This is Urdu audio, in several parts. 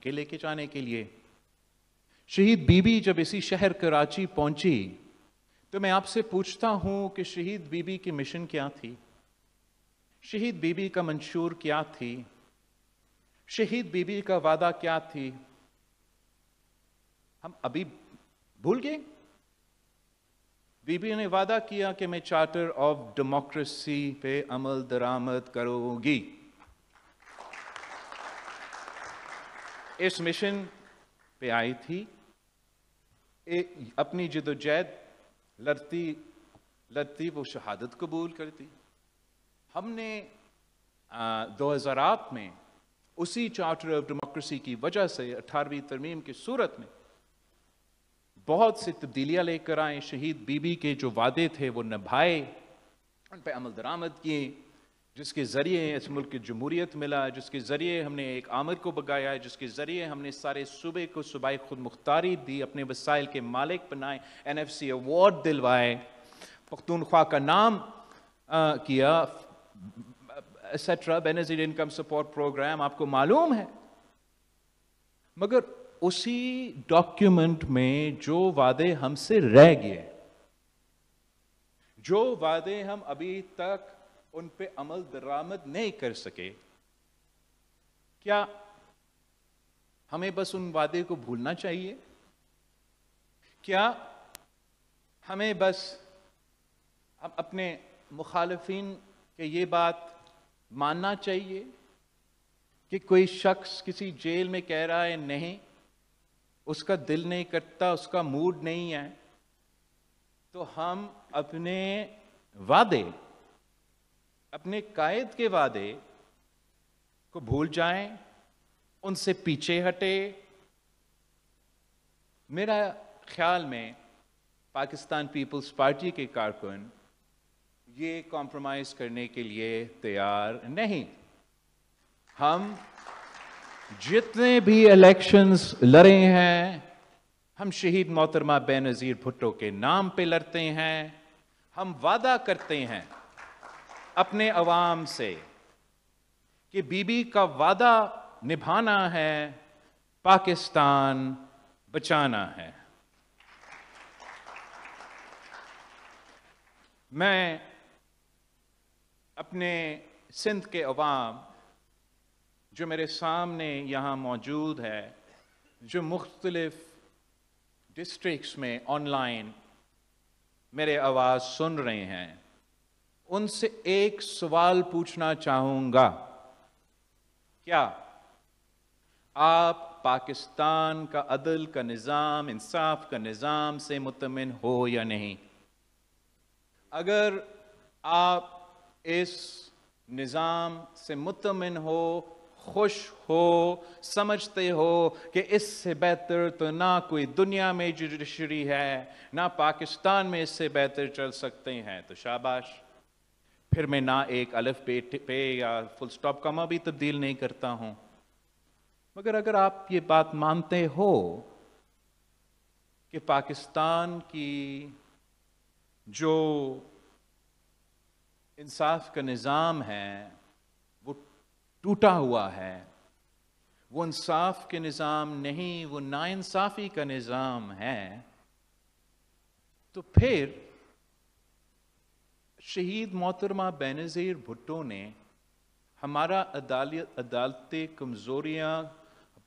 کے لے کے جانے کے لیے. شہید بی بی جب اسی شہر کراچی پہنچی تو میں آپ سے پوچھتا ہوں کہ شہید بی بی کی مشن کیا تھی؟ شہید بی بی کا منشور کیا تھی؟ شہید بی بی کا وعدہ کیا تھی؟ ہم ابھی بھول گئے؟ بی بی نے وعدہ کیا کہ میں چارٹر آف ڈیموکریسی پہ عمل درآمد کروں گی. اس مشن پہ آئی تھی، اپنی جدوجہد لڑتی وہ شہادت قبول کرتی. ہم نے 2008 میں اسی چارٹر آف ڈیموکریسی کی وجہ سے 18ویں ترمیم کی صورت میں بہت سی تبدیلیاں لے کر آئے. شہید بی بی کے جو وعدے تھے وہ نبھائے، ان پہ عمل درآمد کیے، جس کے ذریعے اس ملک کی جمہوریت ملا، جس کے ذریعے ہم نے ایک آمر کو بگایا، جس کے ذریعے ہم نے سارے صوبے کو صوبائی خود مختاری دی، اپنے وسائل کے مالک بنائے، NFC ایوارڈ دلوائے، پختونخوا کا نام کیا، etcetera. Benazir income support programme آپ کو معلوم ہے. مگر اسی ڈاکیومنٹ میں جو وعدے ہم سے رہ گئے، جو وعدے ہم ابھی تک ان پہ عمل درآمد نہیں کر سکے، کیا ہمیں بس ان وعدے کو بھولنا چاہیے؟ کیا ہمیں بس اپنے مخالفین کے یہ بات ماننا چاہیے کہ کوئی شخص کسی جیل میں کہہ رہا ہے نہیں، اس کا دل نہیں کرتا، اس کا موڈ نہیں ہے، تو ہم اپنے وعدے، اپنے قائد کے وعدے کو بھول جائیں، ان سے پیچھے ہٹے؟ میرا خیال میں پاکستان پیپلز پارٹی کے کارکن یہ کمپرومائز کرنے کے لیے تیار نہیں. ہم جتنے بھی الیکشنز لڑے ہیں، ہم شہید محترمہ بینظیر بھٹو کے نام پہ لڑتے ہیں. ہم وعدہ کرتے ہیں اپنے عوام سے کہ بی بی کا وعدہ نبھانا ہے، پاکستان بچانا ہے. میں اپنے سندھ کے عوام جو میرے سامنے یہاں موجود ہے، جو مختلف ڈسٹرکٹس میں آن لائن میرے آواز سن رہے ہیں، ان سے ایک سوال پوچھنا چاہوں گا. کیا آپ پاکستان کا عدل کا نظام، انصاف کا نظام سے مطمئن ہو یا نہیں؟ اگر آپ اس نظام سے مطمئن ہو، خوش ہو، سمجھتے ہو کہ اس سے بہتر تو نہ کوئی دنیا میں جوڈیشری ہے، نہ پاکستان میں اس سے بہتر چل سکتے ہیں، تو شاباش. پھر میں نہ ایک الف پہ یا فل سٹاپ کما بھی تبدیل نہیں کرتا ہوں. مگر اگر آپ یہ بات مانتے ہو کہ پاکستان کی جو انصاف کا نظام ہے وہ ٹوٹا ہوا ہے، وہ انصاف کے نظام نہیں، وہ ناانصافی کا نظام ہے، تو پھر شہید محترمہ بینظیر بھٹو نے ہمارا عدالتی کمزوریاں،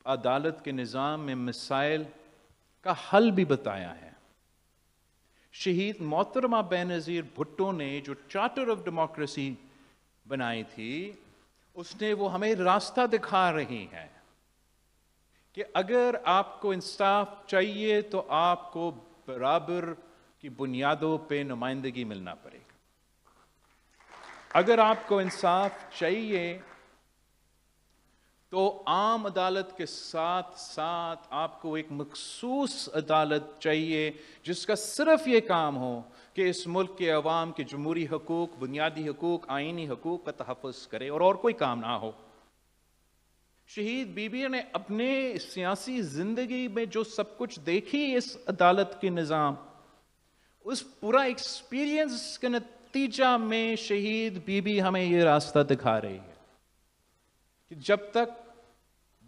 عدالت کے نظام میں مسائل کا حل بھی بتایا ہے. شہید محترمہ بینظیر بھٹو نے جو چارٹر آف ڈیموکریسی بنائی تھی، اس نے وہ ہمیں راستہ دکھا رہی ہے کہ اگر آپ کو انصاف چاہیے تو آپ کو برابر کی بنیادوں پہ نمائندگی ملنا پڑے گا. اگر آپ کو انصاف چاہیے تو عام عدالت کے ساتھ ساتھ آپ کو ایک مخصوص عدالت چاہیے جس کا صرف یہ کام ہو کہ اس ملک کے عوام کے جمہوری حقوق، بنیادی حقوق، آئینی حقوق کا تحفظ کرے، اور کوئی کام نہ ہو. شہید بی بی نے اپنے سیاسی زندگی میں جو سب کچھ دیکھی اس عدالت کے نظام، اس پورا ایکسپیرینس کے نتیجہ میں شہید بی بی ہمیں یہ راستہ دکھا رہی ہے کہ جب تک